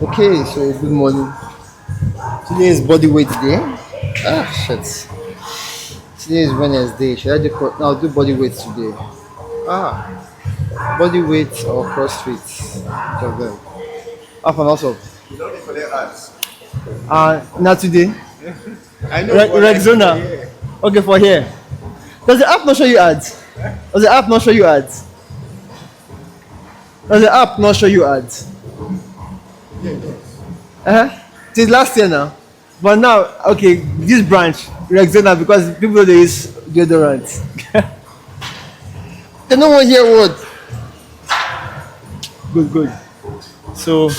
Okay, so good morning. Today is body weight day. Ah, shit. Today is Wednesday. Should I do? No, I'll do body weight today. Ah, body weight or CrossFit. Which of them? Half and also. You don't collect ads. Not today. I know, but Rexona. yeah. Okay, for here. Does the app not show you ads? Does the app not show you ads? Does the app not show you ads? Yeah, it does. Uh-huh. Since last year now. But now, okay, this branch, Rexona, because people they use deodorant. They no one hear word. Good, good. So,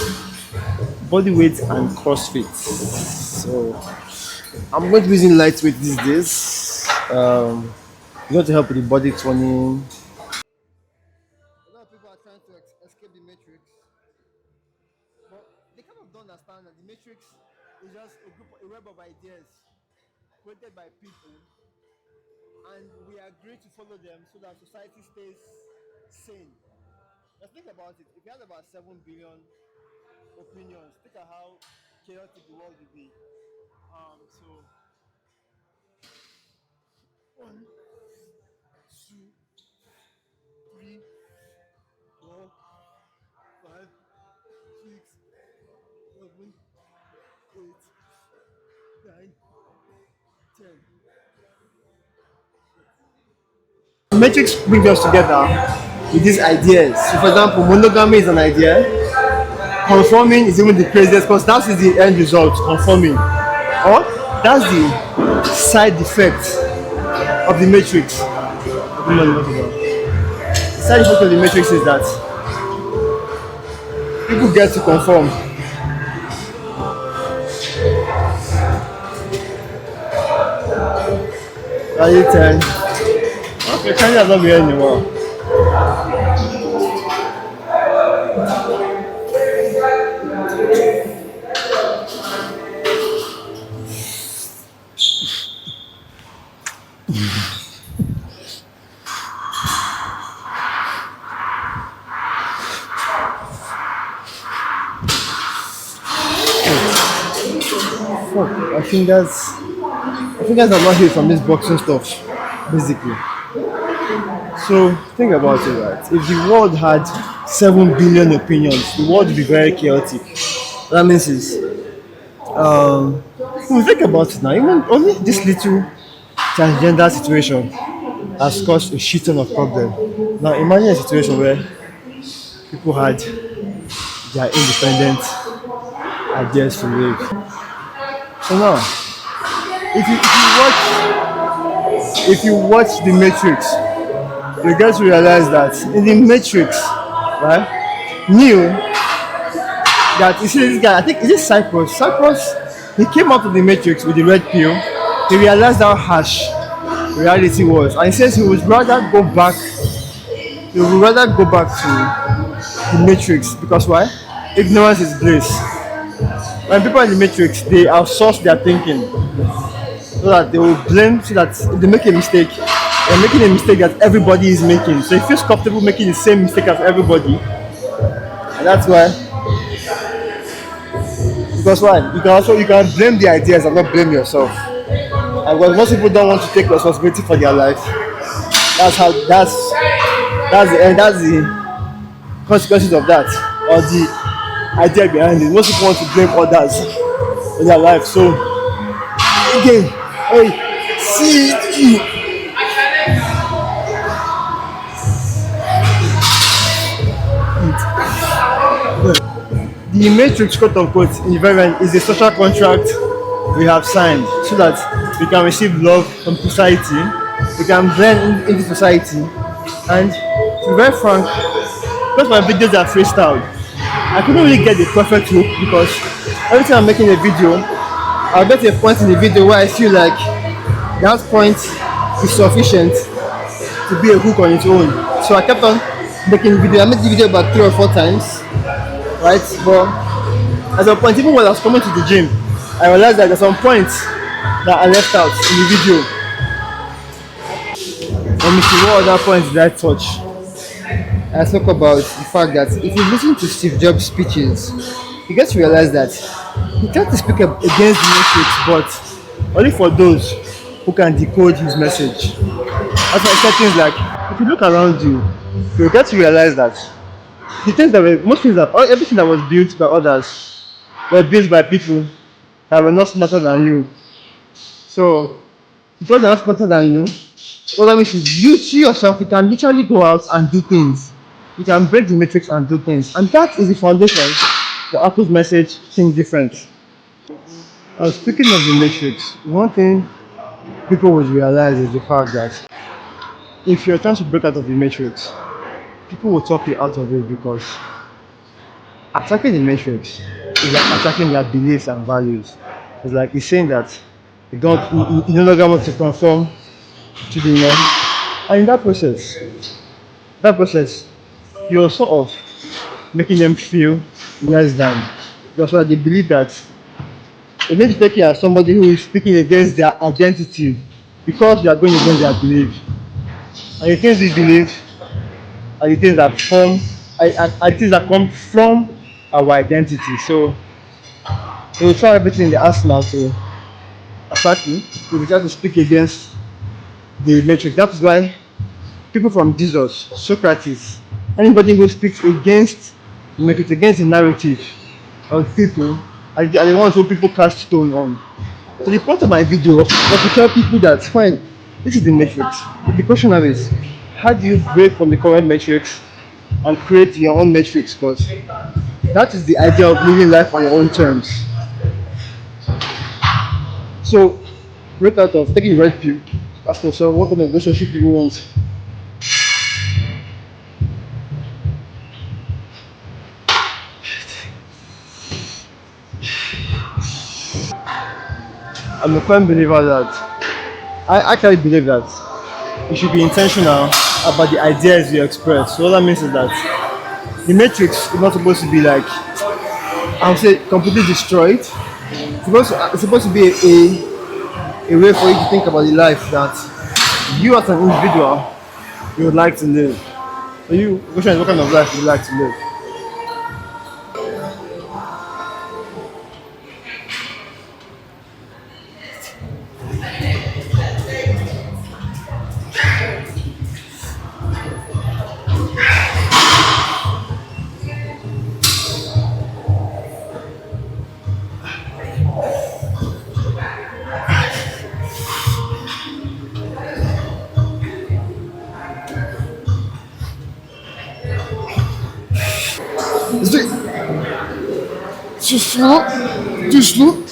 body weight and CrossFit. So, I'm going to be using lightweight these days. It's going to help with the body toning. A lot of people are trying to escape the matrix, but they kind of don't understand that the matrix is just a web of ideas created by people, and we agree to follow them so that society stays sane. Now think about it. If you had about 7 billion opinions, think of how chaotic the world would be. So one, two, three, four, five, six, seven, eight, nine, 10. Matrix brings us together with these ideas. So, for example, monogamy is an idea. Conforming is even the craziest because that is the end result. Conforming, or that's the side effect of the matrix. The side effect of the matrix is that people get to conform. Are you 10? Okay, China's not here anymore. Fuck, I think that's a lot here from this boxing stuff, basically. So think about it, right? If the world had 7 billion opinions, the world would be very chaotic. That means is when we think about it now, even only this little transgender situation has caused a shit ton of problem. Now imagine a situation where people had their independent ideas to live. So now, if you watch the Matrix, you get to realize that in the Matrix, right, Neo, that you see this guy, I think is it Cyprus? Cyprus, he came out of the Matrix with the red pill. He realized how harsh reality was, and he says he would rather go back to the Matrix because why? Ignorance is bliss. When people in the Matrix, they outsource their thinking so that they will blame, so that if they make a mistake, they're making a mistake that everybody is making. So he feels comfortable making the same mistake as everybody, and that's why. Because why? You can blame the ideas and not blame yourself. And because most people don't want to take responsibility for their life, that's the consequences of that, or the idea behind it. Most people want to blame others for their life. So again, hey, see you. The matrix, quote unquote, in the very end, is a social contract we have signed so that we can receive love from society, we can blend into society, and to be very frank, because my videos are freestyle, I couldn't really get the perfect hook because every time I'm making a video, I'll get to a point in the video where I feel like that point is sufficient to be a hook on its own. So I kept on making video. I made the video about 3 or 4 times, right? But at some point, even when I was coming to the gym, I realized that there's some points that I left out in the video. Let me see what other points did I touch. I spoke about the fact that if you listen to Steve Jobs' speeches, you get to realize that he tried to speak against the matrix, but only for those who can decode his message. That's why I said things like, if you look around you, you get to realize that the things that were, most things that, everything that was built by others were built by people that were not smarter than you. So, because they're not smarter than you, what that means is you yourself, you can literally go out and do things. You can break the matrix and do things. And that is the foundation for Apple's message, think different. Speaking of the matrix, one thing people would realize is the fact that if you're trying to break out of the matrix, people will talk you out of it because attacking the matrix is like attacking their beliefs and values. It's like he's saying that you no longer want to conform to the norm. And in that process, you're sort of making them feel less than. That's why they believe that they need to take you as somebody who is speaking against their identity because you are going against their belief. And the things they believe are the things that form are the things that come from our identity. So they will try everything in the arsenal to attack you. They will try to speak against the matrix. That is why people from Jesus, Socrates, anybody who speaks against the matrix, against the narrative of people, are the ones who people cast stone on. So the point of my video was to tell people that fine, this is the matrix. The question now is, how do you break from the current matrix and create your own matrix? Because that is the idea of living life on your own terms. So break out of taking red pill. Ask yourself what kind of relationship you want. I'm a firm believer that I actually believe that you should be intentional about the ideas you express. So what that means is that the matrix is not supposed to be like, I would say, completely destroyed. It's supposed to be a way for you to think about the life that you as an individual you would like to live. So you, question is what kind of life you would like to live. Is it too slow? Too slow?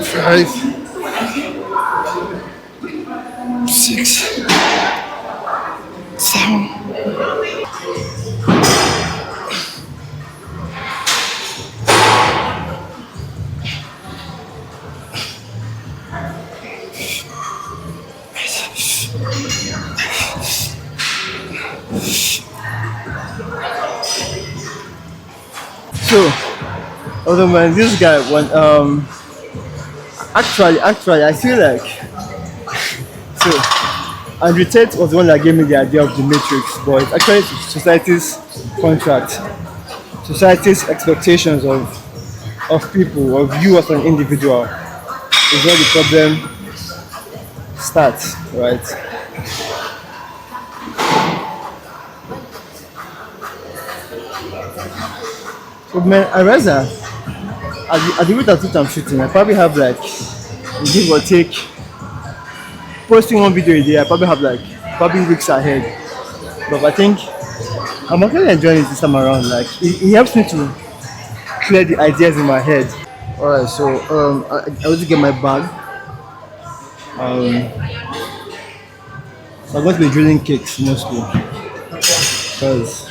5, 6, 7. So, although man, this guy when actually I feel like so Andrew Tate was the one that gave me the idea of the matrix, but it's actually society's contract, society's expectations of people, of you as an individual is where the problem starts, right? So man, I rather at the rate at which I'm shooting, I probably have like give or take posting one video a day. I probably have like probably weeks ahead, but I think I'm actually enjoying it this time around. Like it helps me to clear the ideas in my head. All right, so I want to get my bag. Um, so I'm going to be drilling cakes mostly because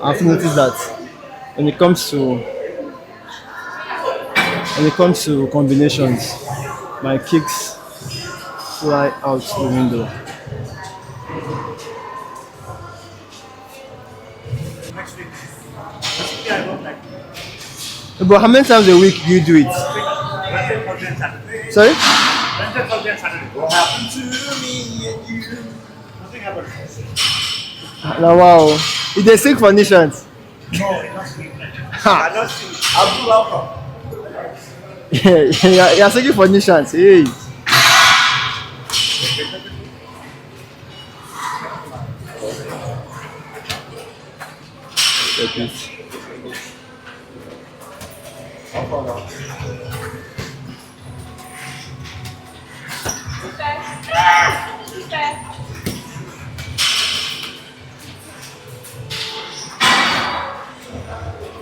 I've noticed that when it comes to combinations, my kicks fly out the window. But how many times a week do you do it? Sorry? What happened to me and you? Now, wow. If they sing for nations. I don't see. Abdul Alpha. You're singing for nations. Hey. Take it.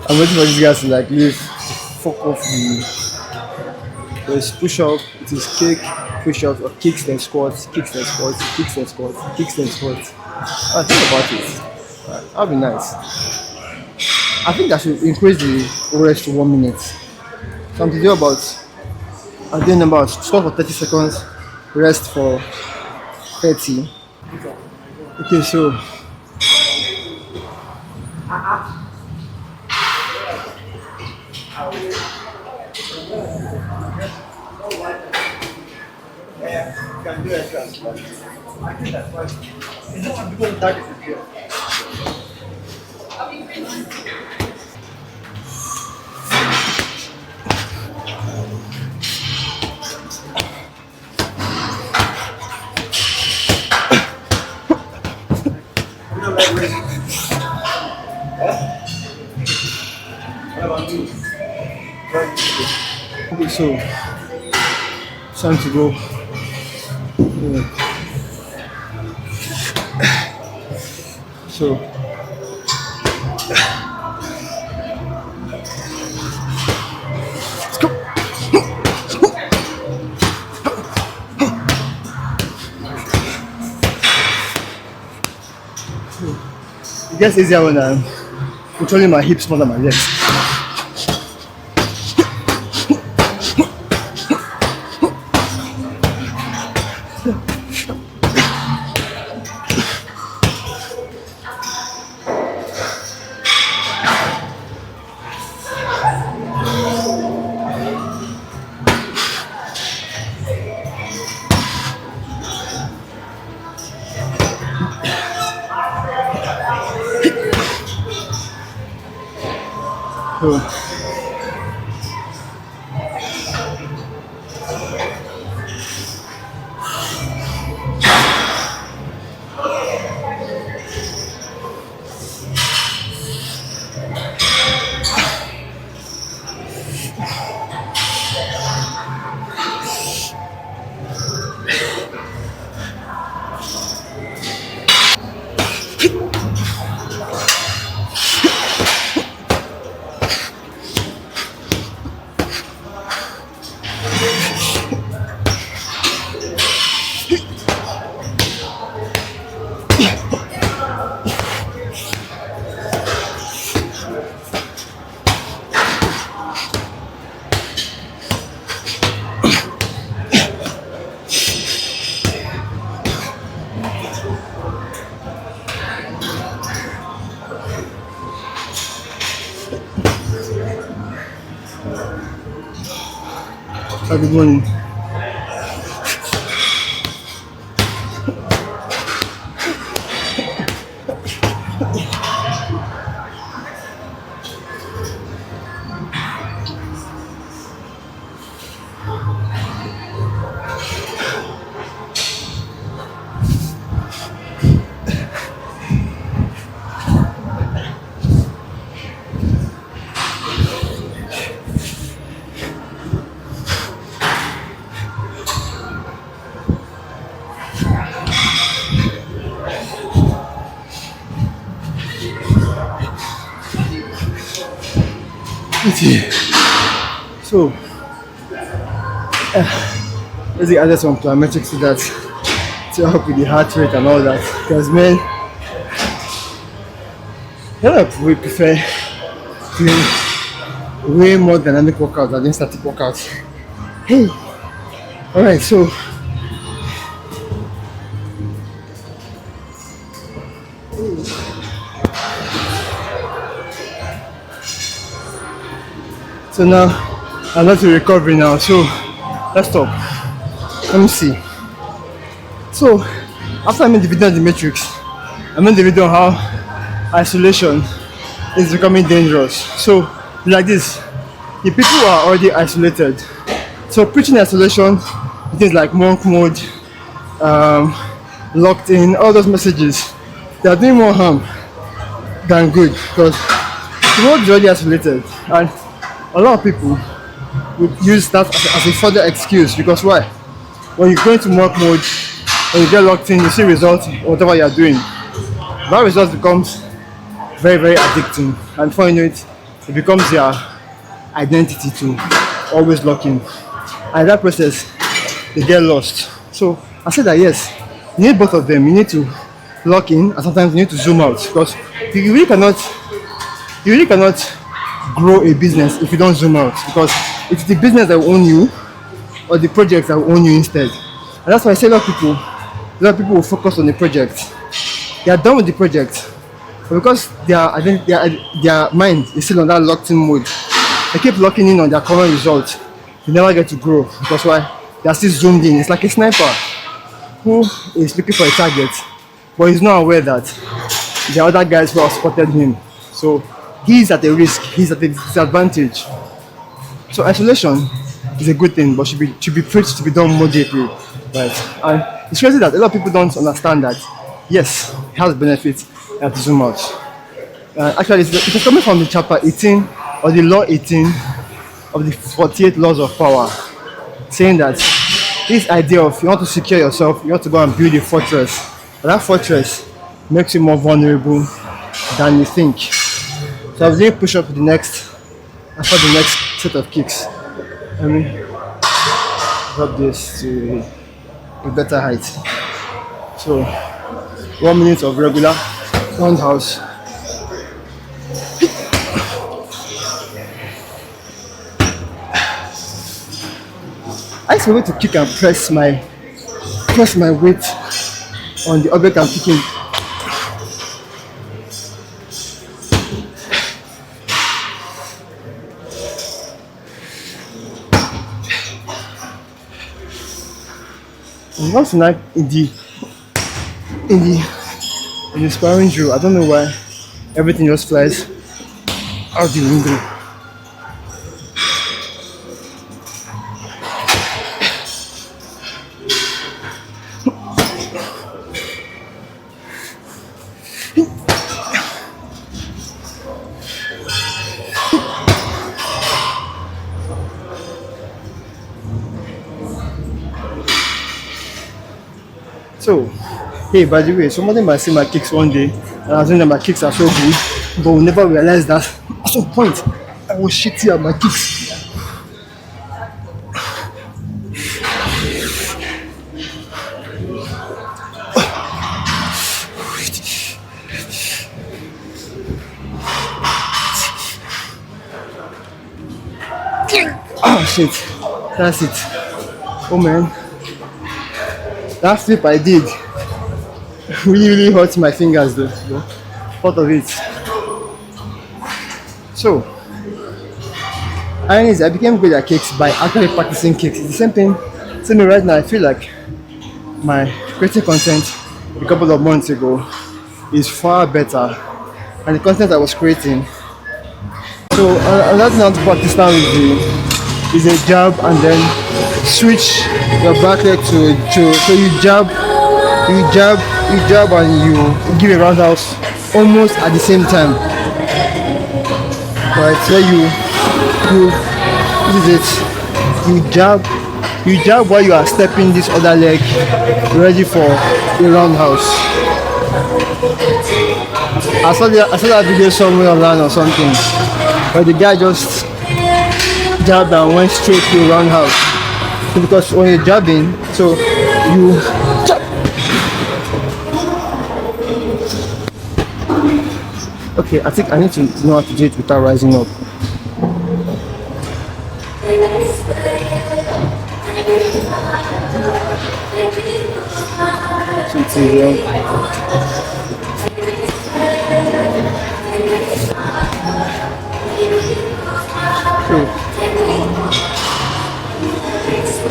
I'm waiting for these guys to like leave. Fuck off the. There's push up, it is kick, push up, or kicks then squats, kicks then squats, kicks then squats, kicks then squats. I think about it. That'd be nice. I think I should increase the rest to 1 minute. So I'm to do about I'm doing about stop for 30 seconds, rest for 30. Okay, so Yeah, you can do extras. But I think that's why. It's not because that is here. You don't like raising. What about you? okay, so it's time to go. Yeah. So let's go. It gets easier when I'm controlling my hips more than my legs. So, good morning. Okay. So, basically, I just want plyometrics to that to help with the heart rate and all that. Because, man, we prefer doing way more dynamic workouts than static workouts. Hey, all right. So now I'm not to recovery now. So let's stop. Let me see. So after I made the video on the matrix, I made the video on how isolation is becoming dangerous. So like this, the people who are already isolated. So preaching isolation, things like monk mode, um, locked in, all those messages, they are doing more harm than good because the world is already isolated, and a lot of people would use that as a further excuse because why? When you go into monk mode, when you get locked in, you see results in whatever you are doing. That result becomes very, very addicting, and before you know it, it becomes your identity to always lock in. And in that process, they get lost. So I said that yes, you need both of them. You need to lock in, and sometimes you need to zoom out because you really cannot grow a business if you don't zoom out because it's the business that will own you or the project that will own you instead. And that's why I say a lot of people will focus on the project. They are done with the project, but because their mind is still on that locked in mode, they keep locking in on their current results. They never get to grow because why? They are still zoomed in. It's like a sniper who is looking for a target, but he's not aware that the other guys who have spotted him. So he's at a risk, he's at a disadvantage. So isolation is a good thing, but should be preached to be done moderately, right? And it's crazy that a lot of people don't understand that. Yes, it has benefits. You have to zoom out. Actually, it's coming from the chapter 18 or the law 18 of the 48 laws of power, saying that this idea of you want to secure yourself, you want to go and build a fortress, but that fortress makes you more vulnerable than you think. So I was doing push up after the next set of kicks. Let me drop this to a better height. So 1 minute of regular roundhouse. I used to be able to kick and press my weight on the object I'm kicking. And once tonight in the sparring drill, I don't know why everything just flies out the window. So, hey, by the way, somebody might see my kicks one day and I think that my kicks are so good, but will never realize that at some point I was shitty at my kicks. Oh shit, that's it. Oh man. That flip I did really hurt my fingers though. Part of it. So, irony is I became good at kicks by actually practicing kicks. It's the same thing. See me right now, I feel like my creating content a couple of months ago is far better than the content I was creating. So another thing I want to practice now is a jab and then switch your back leg to a Joe. So you jab and you give a roundhouse almost at the same time. Right, so this is it. You jab while you are stepping this other leg ready for a roundhouse. I saw that video somewhere online or something, but the guy just jabbed and went straight to a roundhouse. Because when you're jabbing, so you jab. Okay, I think I need to know how to do it without rising up.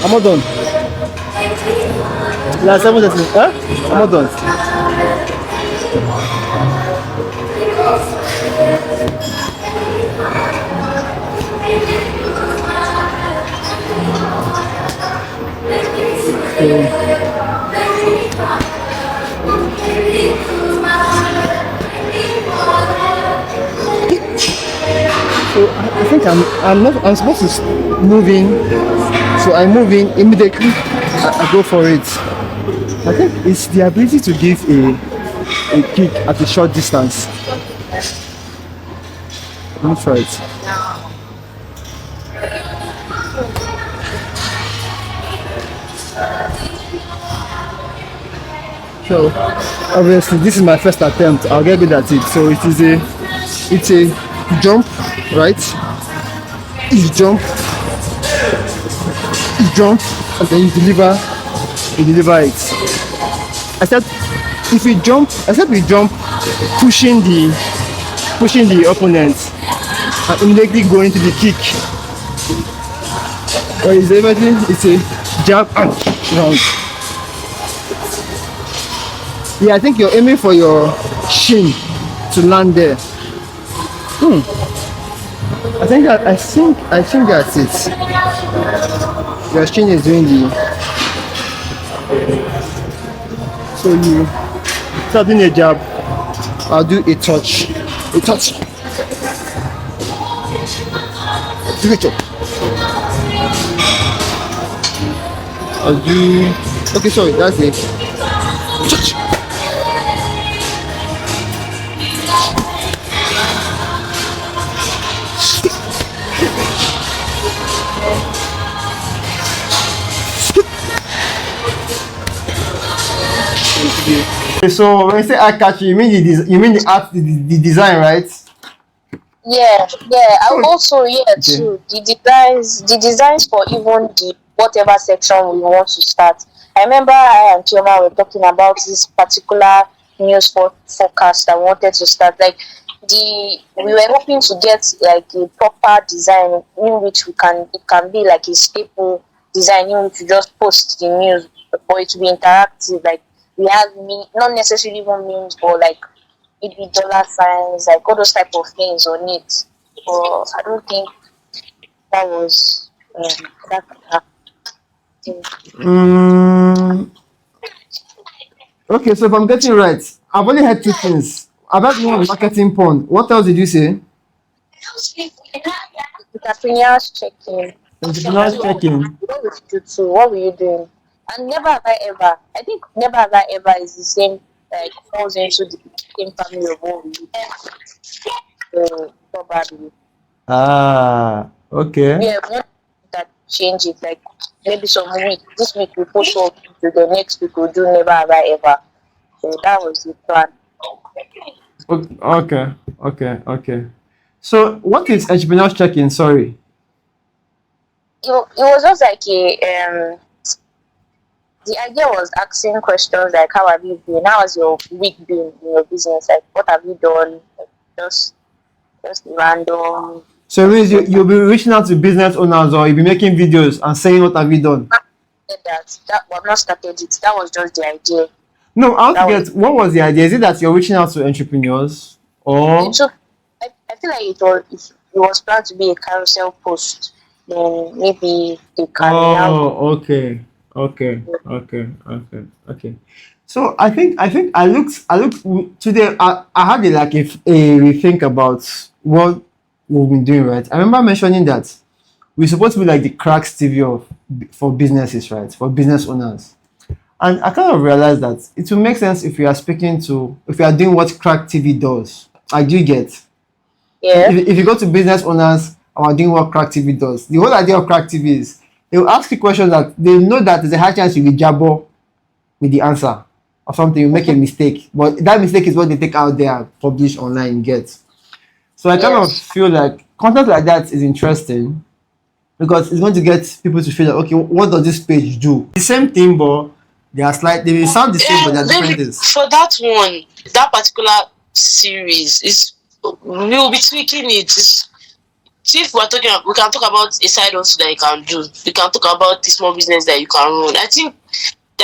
I'm all done. Like 7:30. Huh? I'm not done. So, I think I'm not I'm supposed to move in. So I move in immediately. I go for it. I think it's the ability to give a kick at a short distance. Let me try it. So obviously this is my first attempt. I'll get good at it. So it's a jump, right? It's jump, and then you deliver it. Except except we jump pushing the opponent and immediately go into the kick. But it's a jab and round. Yeah, I think you're aiming for your shin to land there. I think that's it. Your shin is doing the so you start doing a jab. I'll do a touch. A touch. Do it up. I'll do okay, sorry, that's it. Touch. So when you say eye catching, you mean you mean the art, the design, right? Yeah, yeah. I Oh, also okay. too. The designs for even the whatever section we want to start. I remember I and Chioma were talking about this particular news forecast I wanted to start. Like we were hoping to get like a proper design in which it can be like a staple design in which you just post the news for it to be interactive. Like we have not necessarily even memes, but like maybe dollar signs, like all those type of things on it. But I don't think that was that could happen. Mm, okay, so if I'm getting it right, I've only heard two things. I've heard one marketing pond. What else did you say? Entrepreneurs checking. Entrepreneurs checking. What would you do too? What were you doing? And never have I ever. I think never have I ever is the same. Like falls into the same family of what we do. Probably. Ah, okay. Yeah, one that change it. Like maybe some week. This week we push up to the next week we'll do never have I ever. So that was the plan. Okay, okay. So what is entrepreneurs checking? Sorry. It was just like the idea was asking questions like how have you been? How has your week been in your business? Like what have you done? Like, just random. So it means you'll be reaching out to business owners or you'll be making videos and saying what have you done. That well, I've not started it. That was just the idea. No, I want That to was get what was the idea? Is it that you're reaching out to entrepreneurs it. or Took. I feel like it was planned to be a carousel post. Then maybe they can now. oh, okay. So I think I looked today. I had a rethink about what we've been doing, right? I remember mentioning that we're supposed to be like the cracks TV of for businesses, right? For business owners. And I kind of realized that it will make sense if if we are doing what Crack TV does. I do get. Yeah. If you go to business owners and are doing what Crack TV does, the whole idea of Crack TV is they will ask you questions that they know that there's a high chance you'll be jabber with the answer or something, you make a mistake. But that mistake is what they take out there and publish online, you get. So I kind of Yes. feel like content like that is interesting because it's going to get people to feel like, okay, what does this page do? The same thing, but they will sound the same, but they're different Maybe things. for that one, that particular series is we'll be tweaking it. See if we're talking, we can talk about a side hustle that you can do. We can talk about the small business that you can run. I think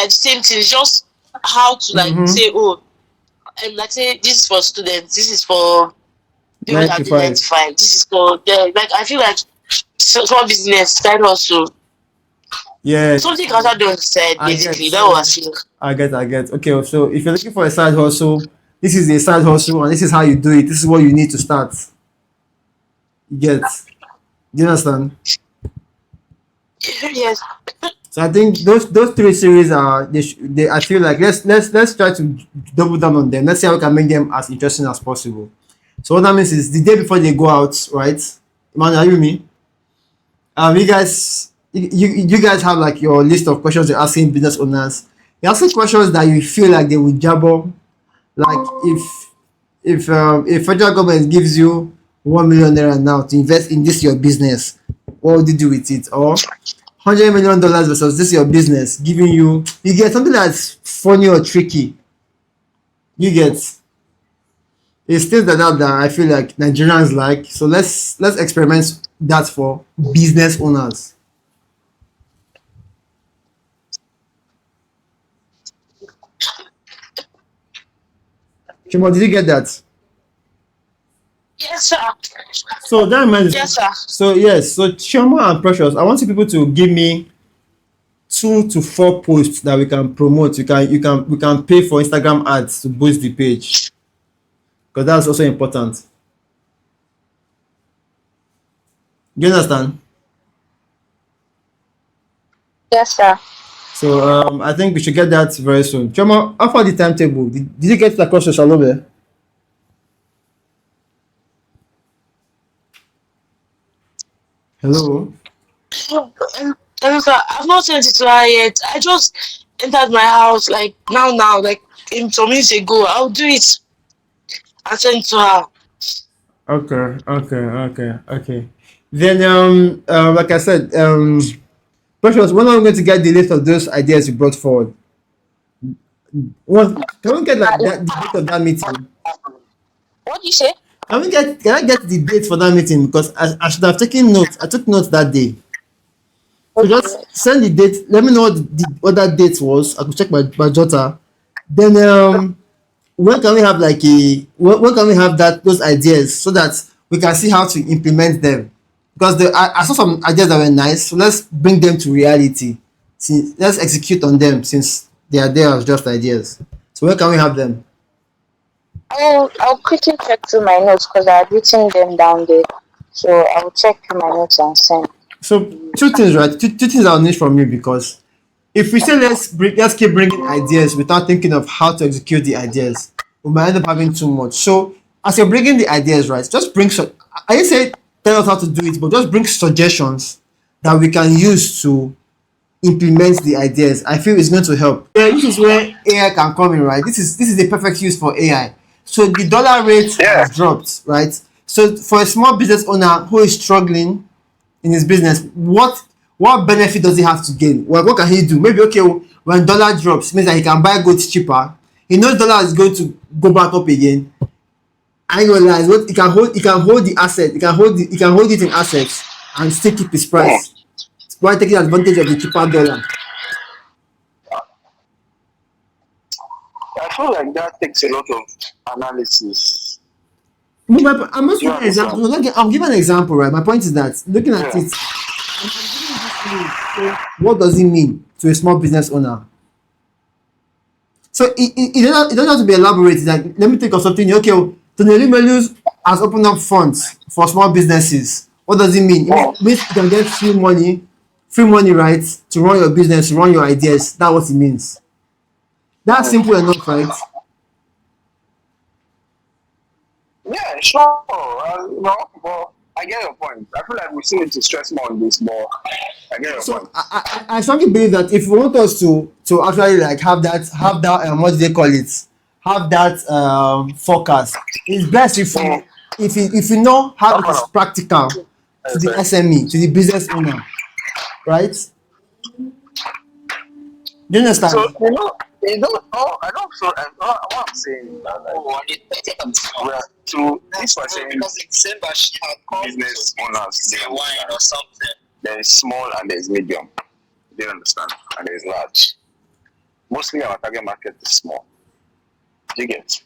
they're the same thing. It's just how to like Mm-hmm. say, oh, like say this is for students, this is for people Nine that to do 9 five. to 5, this is for like I feel like small business side hustle. Yes. Something can also do on the side I get. basically. That was I feel. I get. Okay, so if you're looking for a side hustle, this is a side hustle, and this is how you do it. This is what you need to start. You get. Do you understand? Yes. So I think those three series are they. I feel like let's try to double down on them. Let's see how we can make them as interesting as possible. So what that means is the day before they go out, right? Man, are you with me? You guys, you guys have like your list of questions you're asking business owners. You're asking questions that you feel like they will jabber. Like if federal government gives you 1 million naira now to invest in this your business, what would you do with it? Or $100 million versus this your business giving you get something that's funny or tricky. You get it's things like that that I feel like Nigerians like. So let's experiment that for business owners. Chimo, did you get that? Yes, sir. So that reminds me. Yes, sir. So yes, so Chioma and Precious, I want you people to give me 2 to 4 posts that we can promote. We can pay for Instagram ads to boost the page because that's also important. Do you understand? Yes, sir. So I think we should get that very soon. Chioma, how far the timetable? Did you get it across social lobby? Hello. Sir, I've not sent it to her yet. I just entered my house like now, like in some minutes ago. I'll do it and send it to her. Okay. Then like I said, Precious, when are we going to get the list of those ideas you brought forward? Well, can we get like that the date of that meeting? What do you say? Can I get the date for that meeting? Because I should have taken notes. I took notes that day. So just send the date. Let me know what that date was. I could check my jotter. Then when can we have like when can we have those ideas so that we can see how to implement them? Because I saw some ideas that were nice, so let's bring them to reality. See, let's execute on them since they are there as just ideas. So when can we have them? I'll quickly check through my notes because I've written them down there. So I'll check through my notes and send. So two things, right? Two things I'll need from you because if we say let's keep bringing ideas without thinking of how to execute the ideas, we might end up having too much. So as you're bringing the ideas, right, just bring I didn't say tell us how to do it, but just bring suggestions that we can use to implement the ideas. I feel it's going to help. Yeah, this is where AI can come in, right? This is a perfect use for AI. So the dollar rate has dropped, right? So for a small business owner who is struggling in his business, what benefit does he have to gain? What can he do? Maybe okay, when dollar drops, means that he can buy goods cheaper. He knows dollar is going to go back up again. I realize what he can hold the asset, he can hold it in assets and still keep his price while taking advantage of the cheaper dollar. I feel like that takes a lot of analysis. I'm not giving an example. I'm giving an example, right? My point is that looking at it, what does it mean to a small business owner? So it doesn't have to be elaborate. Like, let me think of something. Okay, Tony Melus has opened up funds for small businesses. What does it mean? It means you can get free money, right, to run your business, to run your ideas. That's what it means. That's simple enough, right? Yeah, sure. But I get your point. I feel like we still need to stress more on this, but I get your point. I strongly believe that if you want us to actually like have that what do they call it? Have that forecast. It's best if you know how it is practical to the SME, to the business owner, right? Do you understand? So I don't feel. What I'm saying is that we are to this percent business owners. There is small and there is medium. Do you understand? And there is large. mostly our target market is small. Do you get?